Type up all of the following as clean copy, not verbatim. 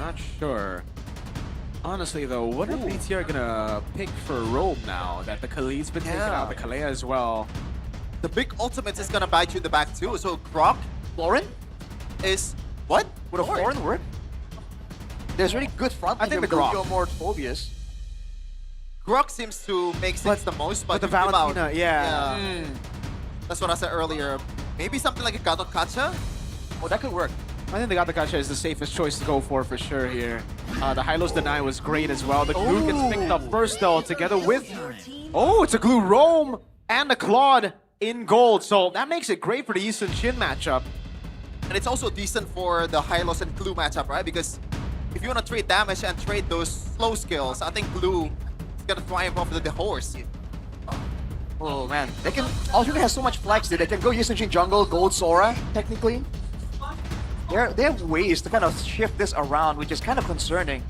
not sure. Honestly, though, what are BTR gonna pick for Rome now that the Khalid's been taken out, the Kalea as well? The big ultimates is gonna bite you in the back too. So Grok Florin? is what? Would a Florin work? There's really good front line think here the with Grok. Gilmore and Phobius. Grok seems to make sense the most, but the you give out- Valentina, yeah. That's what I said earlier. Maybe something like a Gato-Kacha? Oh, that could work. I think the Gato-Kacha is the safest choice to go for sure here. The Hylos Deny was great as well. The glue gets picked up first though, together with... Oh, it's a glue Rome and a Claude in gold. So that makes it great for the Eastern Shin matchup. And it's also decent for the Hylos and Glue matchup, right? Because if you want to trade damage and trade those slow skills, I think Glue is going to thrive off the horse. Oh man, they can. Ultra has so much flex that they can go Yushin jungle, gold Sora, technically. They have ways to kind of shift this around, which is kind of concerning.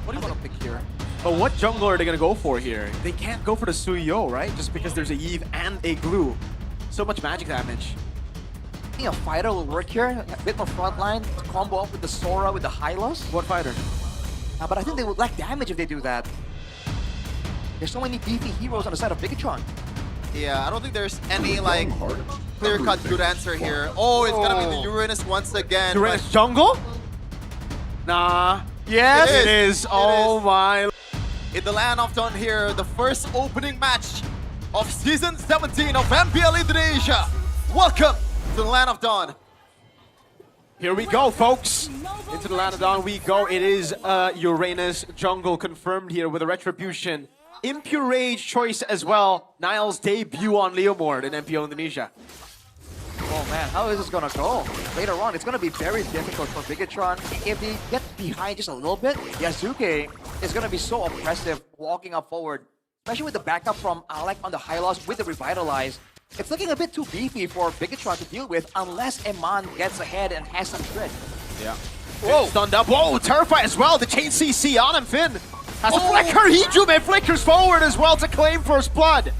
What do you want to pick here? But what jungle are they going to go for here? They can't go for the Suyo, right? Just because there's a Eve and a glue. So much magic damage. I think a fighter will work here, a bit more frontline, to combo up with the Sora, with the Hylos. What fighter? But I think they would lack damage if they do that. There's so many beefy heroes on the side of BIGETRON. Yeah, I don't think there's any like clear-cut good answer here. Oh, it's gonna be the Uranus once again. Uranus jungle? Nah. Yes, it is. Oh my. In the land of Dawn here, the first opening match of Season 17 of MPL Indonesia. Welcome to the land of Dawn. Here we go, folks. Into the land of Dawn we go. It is Uranus jungle confirmed here with a Retribution. Impure Rage choice as well. Niall's debut on Leomord in MPL Indonesia. Oh man, how is this gonna go? Later on, it's gonna be very difficult for BIGETRON. If they get behind just a little bit, Yasuke is gonna be so oppressive walking up forward. Especially with the backup from Alec on the Hylos with the Revitalize. It's looking a bit too beefy for BIGETRON to deal with unless Eman gets ahead and has some grit. Yeah. Whoa, stunned up. Whoa, terrified as well. The chain CC on him, Finn. Has a flicker. Hijume flickers forward as well to claim first blood.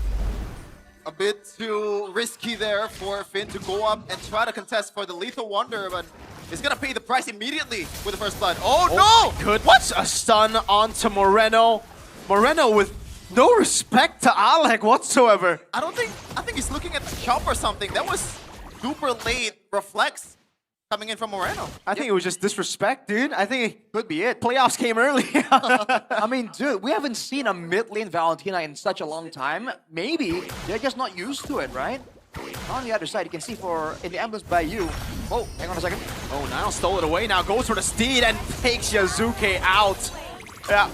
A bit too risky there for Finn to go up and try to contest for the Lethal Wonder, but he's gonna pay the price immediately with the first blood. Oh no! Good. What's a stun onto Moreno? Moreno with no respect to Alec whatsoever. I think he's looking at the chop or something. That was super late reflex coming in from Moreno. I think it was just disrespect, dude. I think it Could be it. playoffs came early. I mean, dude, we haven't seen a mid lane Valentina in such a long time. Maybe they're just not used to it, right? On the other side, you can see in the ambulance by you. Oh, hang on a second. Oh, Niall stole it away. Now goes for the steed and takes Yasuke out. Yeah.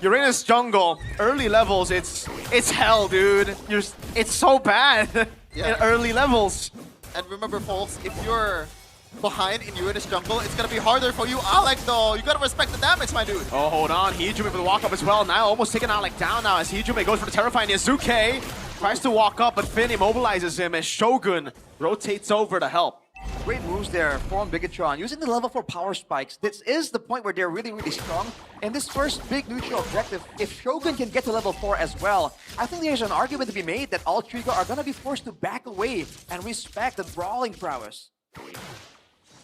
Uranus jungle, early levels, it's hell, dude. It's so bad in early levels. And remember, folks, if you're behind in Uranus jungle, it's gonna be harder for you, Alec, though. You gotta respect the damage, my dude. Oh, hold on. Hijume for the walk up as well. Now almost taking Alec down now as Hijume goes for the terrifying Yasuke. Tries to walk up, but Finn immobilizes him as Shogun rotates over to help. Great moves there from BIGETRON, using the level 4 power spikes. This is the point where they're really, really strong. And this first big neutral objective, if Shogun can get to level 4 as well, I think there's an argument to be made that all Trigo are going to be forced to back away and respect the brawling prowess.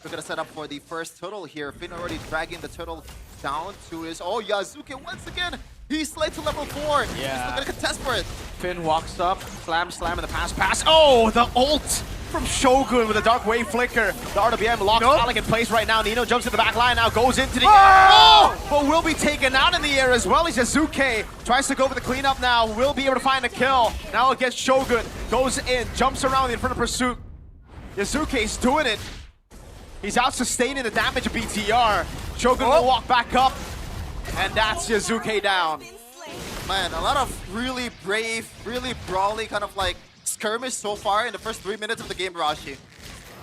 We're gonna set up for the first turtle here. Finn already dragging the turtle down to his... Oh, Yasuke once again! He's slid to level 4. He's still gonna contest for it. Finn walks up, slam in the pass. Oh, the ult from Shogun with a Dark Wave Flicker. The RWM locks Alec in place right now. Nino jumps in the back line now, goes into the air. Oh! But will be taken out in the air as well as Yasuke. Tries to go for the cleanup now, will be able to find a kill. Now against Shogun, goes in, jumps around in front of pursuit. Yasuke's doing it. He's out sustaining the damage of BTR. Shogun will walk back up, and that's Yasuke down. Man, a lot of really brave, really brawly kind of like skirmish so far in the first 3 minutes of the game, Rashi.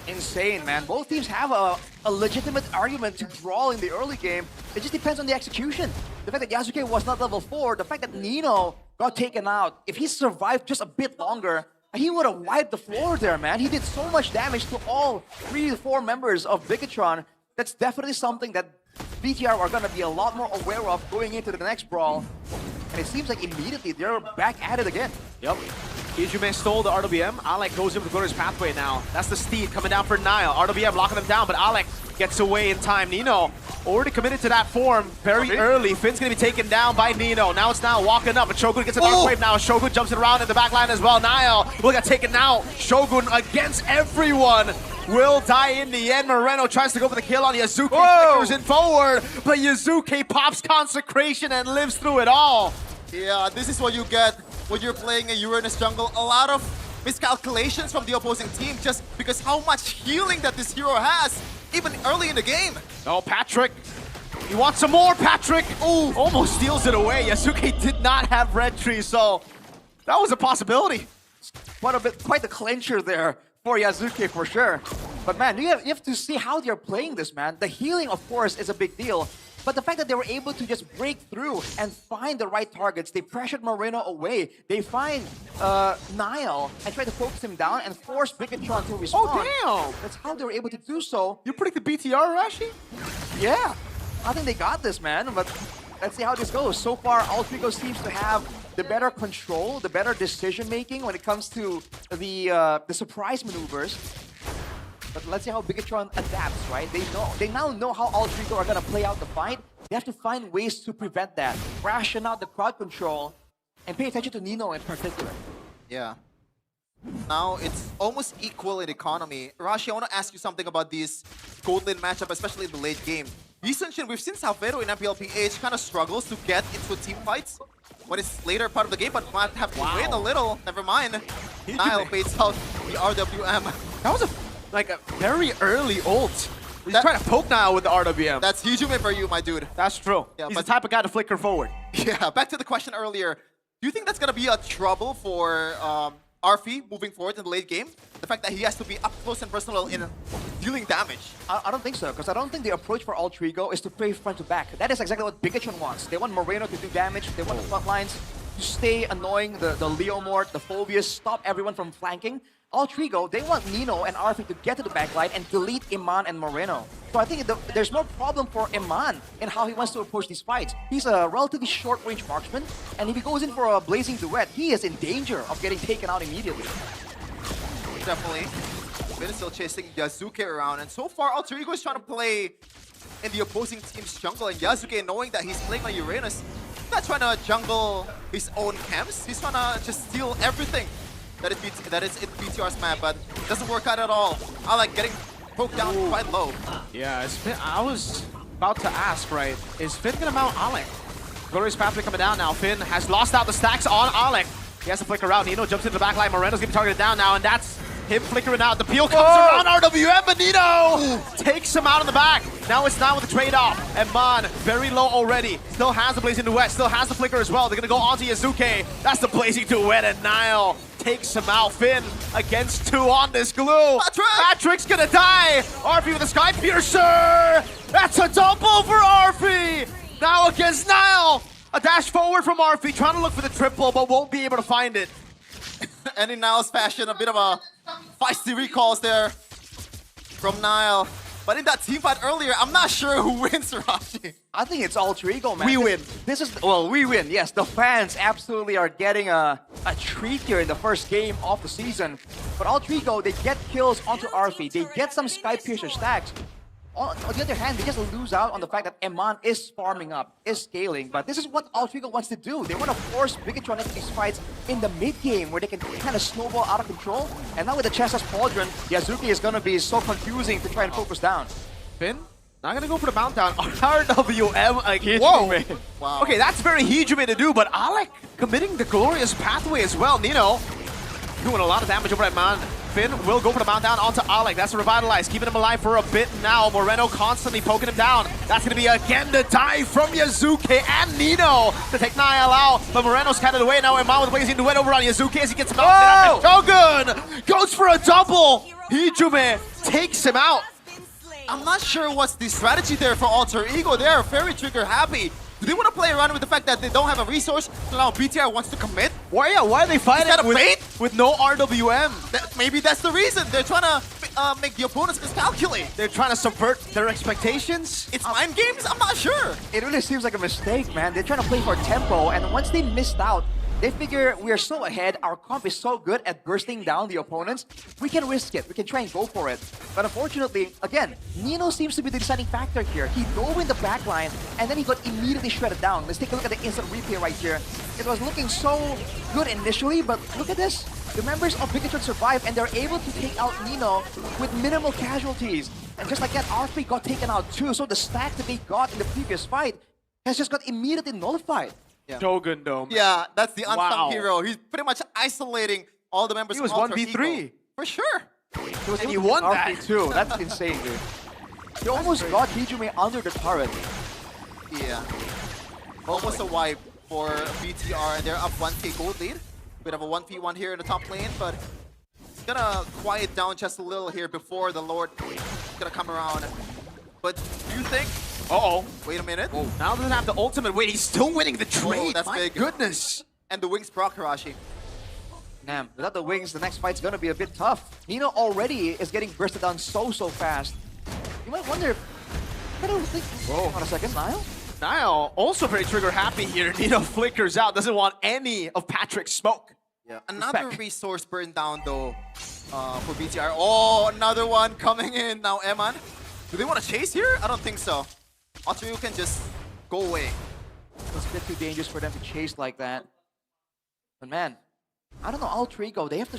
Insane, man. Both teams have a legitimate argument to brawl in the early game. It just depends on the execution. The fact that Yasuke was not level 4, the fact that Nino got taken out, if he survived just a bit longer, he would have wiped the floor there, man. He did so much damage to all 3 to 4 members of BIGETRON. That's definitely something that BTR are going to be a lot more aware of going into the next brawl. And it seems like immediately they're back at it again. Yep. Hijume stole the RWM. Alec goes in with Glorious Pathway now. That's the Steed coming down for Nile. RWM locking them down, but Alec gets away in time. Nino already committed to that form very early. Finn's going to be taken down by Nino. Now it's Nile walking up, but Shogun gets a dark wave now. Shogun jumps it around in the back line as well. Nile will get taken out. Shogun against everyone. Will die in the end. Moreno tries to go for the kill on Yazuke. Flickers in forward, but Yazuke pops Consecration and lives through it all. Yeah, this is what you get when you're playing a Uranus jungle. A lot of miscalculations from the opposing team just because how much healing that this hero has, even early in the game. Oh, Patrick. You want some more, Patrick? Oh, almost steals it away. Yazuke did not have red tree, so that was a possibility. Quite the clincher there for Yazuke for sure. But man, you have to see how they're playing this, man. The healing, of course, is a big deal. But the fact that they were able to just break through and find the right targets, they pressured Moreno away. They find Nile and try to focus him down and force BIGETRON to respond. Oh, damn! That's how they were able to do so. You predict the BTR, Rashi? Yeah, I think they got this, man. But let's see how this goes. So far, Altrigo seems to have the better control, the better decision making when it comes to the surprise maneuvers. But let's see how BIGETRON adapts, right? They now know how Altrigo are gonna play out the fight. They have to find ways to prevent that, ration out the crowd control, and pay attention to Nino in particular. Yeah. Now it's almost equal in economy. Rashi, I want to ask you something about this gold lane matchup, especially in the late game. Recently, we've seen Salvero in MPL PH kind of struggles to get into team fights when it's later part of the game, but might have to wait a little. Never mind. Nile baits out the RWM. That was a very early ult. He's trying to poke Nile with the RWM. That's Hijume for you, my dude. That's true. Yeah, He's the type of guy to flicker forward. Yeah, back to the question earlier. Do you think that's going to be a trouble for Arfi moving forward in the late game? The fact that he has to be up close and personal in dealing damage. I don't think so, because I don't think the approach for Altrigo is to play front to back. That is exactly what BIGETRON wants. They want Moreno to do damage. They want the front lines to stay annoying, the Leomort, the Phobius, stop everyone from flanking. Altrigo, they want Nino and Arfi to get to the backline and delete Iman and Moreno. So I think there's no problem for Iman in how he wants to approach these fights. He's a relatively short-range marksman, and if he goes in for a blazing duet, he is in danger of getting taken out immediately. Definitely. Finn is still chasing Yazuke around, and so far Altrigo is trying to play in the opposing team's jungle, and Yazuke, knowing that he's playing on Uranus, he's not trying to jungle his own camps, he's trying to just steal everything that is in BTR's map, but it doesn't work out at all. I like getting poked down quite low. Yeah, I was about to ask, right, is Finn gonna mount Alec? Glorious Pathway coming down now. Finn has lost out the stacks on Alec. He has to flicker out. Nino jumps into the back line. Moreno's gonna be targeted down now, and that's him flickering out. The peel comes around RWM, but Nino takes him out in the back. Now it's not with the trade-off. And Man, very low already. Still has the Blazing Duet, still has the flicker as well. They're gonna go onto Yazuke. That's the Blazing Duet, and Nile takes him out. Finn against two on this glue. Patrick's gonna die. Arfi with a Sky Piercer. That's a double for Arfi. Now against Nile. A dash forward from Arfi, trying to look for the triple, but won't be able to find it. And in Nile's fashion, a bit of a feisty recalls there from Nile. But in that team fight earlier, I'm not sure who wins, Rashi. I think it's Altrigo, man. We win. This is, well, we win, yes. The fans absolutely are getting a treat here in the first game of the season. But Altrigo, they get kills onto Arfi. They get some Sky Piercer stacks. On the other hand, they just lose out on the fact that Eman is farming up, is scaling. But this is what Altrigo wants to do. They want to force BIGETRON into these fights in the mid-game where they can kind of snowball out of control. And now with the Chessa's Pauldron, Yazuki is going to be so confusing to try and focus down. Finn, not going to go for the mount down. RWM again. Whoa! Wow. Okay, that's very Hijume to do, but Alec committing the Glorious Pathway as well. Nino doing a lot of damage over at Man. Finn will go for the mount down onto Alec. That's a Revitalize, keeping him alive for a bit now. Moreno constantly poking him down. That's going to be again the dive from Yazuke and Nino to take Nile out. But Moreno's carried away now. Iman with Blazing Duet over on Yazuke as he gets him out. Shogun goes for a double. Hijume takes him out. I'm not sure what's the strategy there for Alter Ego. They are very trigger happy. Do they want to play around with the fact that they don't have a resource, so now BTR wants to commit? Why are they fighting with no RWM? Maybe that's the reason. They're trying to make the opponents miscalculate. They're trying to subvert their expectations? It's mind games? I'm not sure. It really seems like a mistake, man. They're trying to play for tempo, and once they missed out They figure we're so ahead, our comp is so good at bursting down the opponents, we can risk it, we can try and go for it. But unfortunately, again, Nino seems to be the deciding factor here. He dove in the backline, and then he got immediately shredded down. Let's take a look at the instant replay right here. It was looking so good initially, but look at this. The members of BIGETRON survive, and they're able to take out Nino with minimal casualties. And just like that, R3 got taken out too, so the stack that they got in the previous fight has just got immediately nullified. Yeah. Shogun though. Yeah, that's the unsung Wow. hero. He's pretty much isolating all the members He was of Alter 1v3. Ego. For sure. And he won that. R3 too. That's insane, dude. He almost got Hijume under the turret. Yeah. Almost a wipe for BTR, and they're up 1k gold lead. Bit of a 1v1 here in the top lane, but it's gonna quiet down just a little here before the Lord is gonna come around. But do you think... Uh-oh. Wait a minute. Oh, now doesn't have the ultimate. Wait, he's still winning the trade. that's My big. goodness. And the wings proc Hirashi. Damn, without the wings, the next fight's gonna be a bit tough. Nino already is getting bursted down so fast. You might wonder if... I don't think... Whoa, on a second, Niall? Niall also very trigger happy here. Nino flickers out, doesn't want any of Patrick's smoke. Yeah. Another Respect. resource burned down though for BTR. Oh, another one coming in now, Eman. Do they want to chase here? I don't think so. Alter Ego can just go away. It's a bit too dangerous for them to chase like that. But man, I don't know, Alter Ego, they have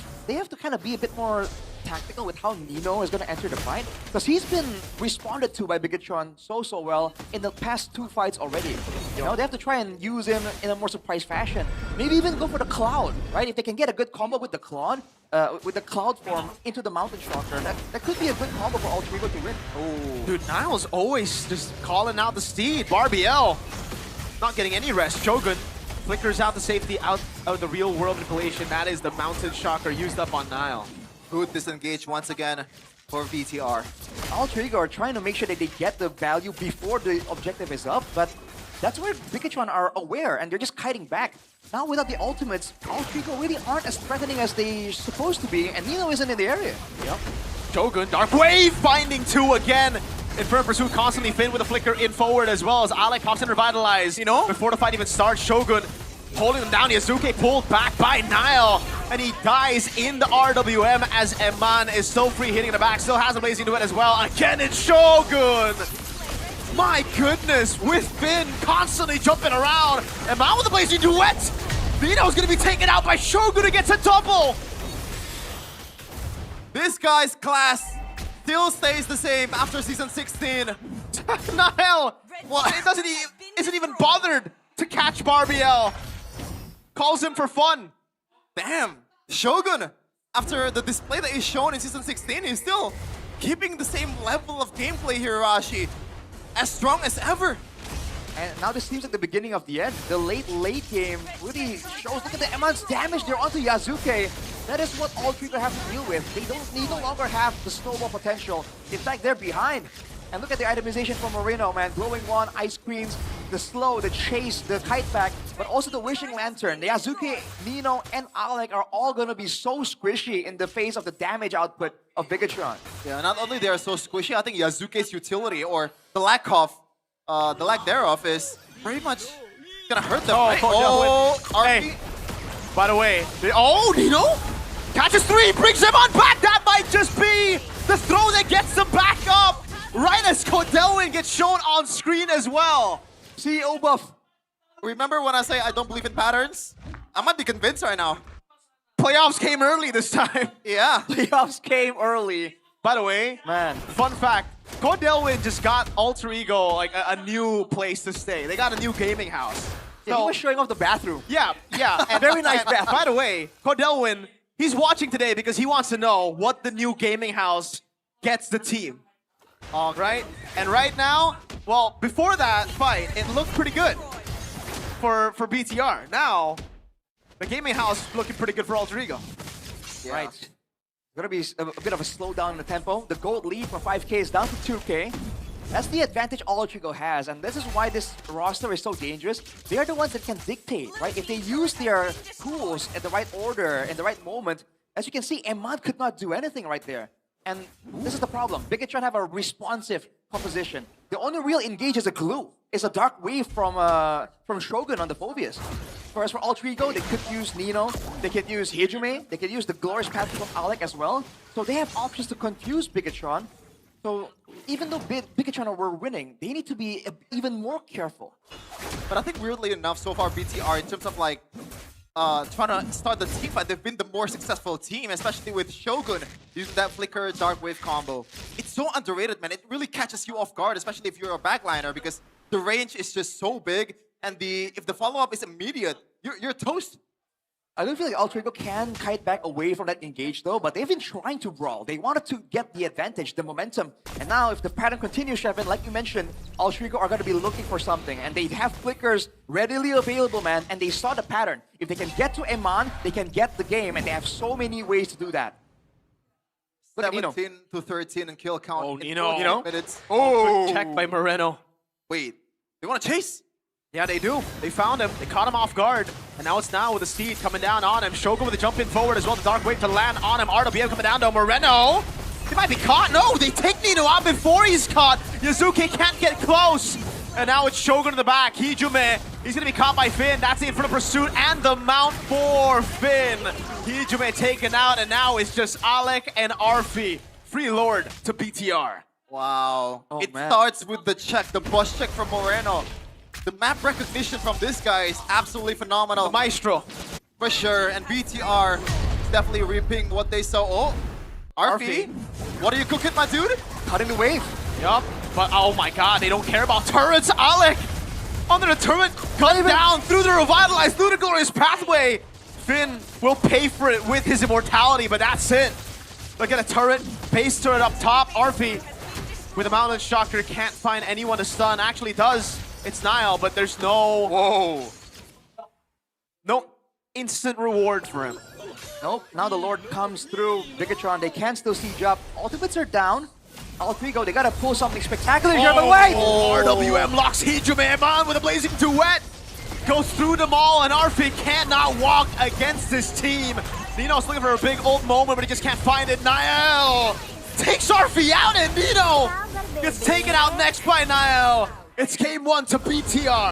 to kind of be a bit more tactical with how Nino is going to enter the fight. Because he's been responded to by BIGETRON so well in the past 2 fights already. You know, they have to try and use him in a more surprise fashion. Maybe even go for the Cloud, right? If they can get a good combo with the Cloud form into the Mountain Shocker, that could be a good combo for Alter Ego to win. Oh, dude, Niall's always just calling out the steed. Barbiel not getting any rest. Shogun flickers out the safety out of the real world manipulation. That is the Mountain Shocker used up on Niall. Good disengage once again for BTR. Alter Ego are trying to make sure that they get the value before the objective is up, but that's where BIGETRON are aware, and they're just kiting back. Now without the ultimates, Alter Ego really aren't as threatening as they're supposed to be, and Nino isn't in the area. Yep. Shogun, Dark Wave finding 2 again. Infernal Pursuit constantly Finn with a flicker in forward as well as Alec pops in Revitalize. You know, before the fight even starts, Shogun holding them down. Yazuke pulled back by Niall, and he dies in the RWM as Eman is so free hitting the back. Still has a Blazing Duet as well. Again, it's Shogun. My goodness, with Finn constantly jumping around. Eman with the Blazing Duet. Nino's gonna be taken out by Shogun who gets a double. This guy's class still stays the same after season 16. Niall, well, isn't even bothered to catch Barbiel. Calls him for fun. Damn, Shogun, after the display that he's shown in season 16, he's still keeping the same level of gameplay here, Hirashi. As strong as ever. And now this seems like the beginning of the end. The late game really shows, look at the Eman's damage there onto Yazuke. That is what Alter Ego have to deal with. They no longer have the snowball potential. In fact, they're behind. And look at the itemization from Marino, man. Glowing Wand, Ice Creams, the slow, the chase, the kite back, but also the Wishing Lantern. The Yazuke, Nino, and Alec are all gonna be so squishy in the face of the damage output of BIGETRON. Yeah, not only they are so squishy, I think Yazuke's utility, or the lack thereof, is pretty much gonna hurt them. Right? Hey, by the way, Nino catches 3, brings him on back. That might just be the throw that gets them back up. Right as Codelwin gets shown on screen as well. CEO buff. Remember when I say I don't believe in patterns? I might be convinced right now. Playoffs came early this time. Yeah. Playoffs came early. By the way, Man. fun fact, Codelwin just got Alter Ego like a new place to stay. They got a new gaming house. Yeah, he was showing off the bathroom. Yeah. And Very nice bathroom. By the way, Codelwin, he's watching today because he wants to know what the new gaming house gets the team. All right? And right now, well, before that fight, it looked pretty good for BTR. Now, the gaming house is looking pretty good for Alter Ego. Yeah. Right. Gonna be a bit of a slowdown in the tempo. The gold lead from 5K is down to 2K. That's the advantage Alter Ego has, and this is why this roster is so dangerous. They are the ones that can dictate, right? If they use their tools in the right order, in the right moment, as you can see, Eman could not do anything right there. And this is the problem. BIGETRON have a responsive composition. The only real engage is a glue. is a dark wave from Shogun on the Phobius. Whereas for Alter Ego, they could use Nino, they could use Hijume, they could use the Glorious Path from Alec as well. So they have options to confuse BIGETRON. So even though BIGETRON were winning, they need to be even more careful. But I think weirdly enough, so far BTR in terms of like trying to start the team fight, they've been the more successful team, especially with Shogun using that Flicker Dark Wave combo. It's so underrated, man. It really catches you off guard, especially if you're a backliner, because the range is just so big, and if the follow-up is immediate, you're toast. I don't feel like Alter Ego can kite back away from that engage though, but they've been trying to brawl. They wanted to get the advantage, the momentum. And now if the pattern continues, Shevin, like you mentioned, Alter Ego are going to be looking for something. And they have flickers readily available, man. And they saw the pattern. If they can get to Eman, they can get the game. And they have so many ways to do that. Look at Nino. 17 to 13 and kill count Oh, in Nino. 14 minutes. Oh, check by Moreno. Wait, they want to chase? Yeah, they do. They found him. They caught him off guard. And now it's with the Steed coming down on him. Shogun with a jump in forward as well. The Dark Wave to land on him. RWM coming down to Moreno. He might be caught. No, they take Nino out before he's caught. Yazuki can't get close. And now it's Shogun in the back. Hijume, he's going to be caught by Finn. That's it for the pursuit and the mount for Finn. Hijume taken out, and now it's just Alec and Arfi. Free Lord to BTR. Wow. Oh, it man. starts with the check, the bus check from Moreno. The map recognition from this guy is absolutely phenomenal. The Maestro. For sure, and BTR is definitely reaping what they saw. Oh, RP, what are you cooking, my dude? Cutting the wave. Yup. But oh my god, they don't care about turrets. Alec under the turret, cut down through the revitalized, through the glorious pathway. Finn will pay for it with his immortality, but that's it. Look at a turret, base turret up top. RP with a Mountain Shocker can't find anyone to stun. Actually does. It's Nile, but there's no instant reward for him. Nope. Now the Lord comes through. BIGETRON, they can still siege up. Ultimates are down. Alter Ego, they gotta pull something spectacular here, but wait! RWM locks Hijume on with a blazing duet. Goes through them all, and Arfi cannot walk against this team. Nino's looking for a big ult moment, but he just can't find it. Niall takes Arfi out, and Nino gets taken out next by Niall. It's game 1 to BTR.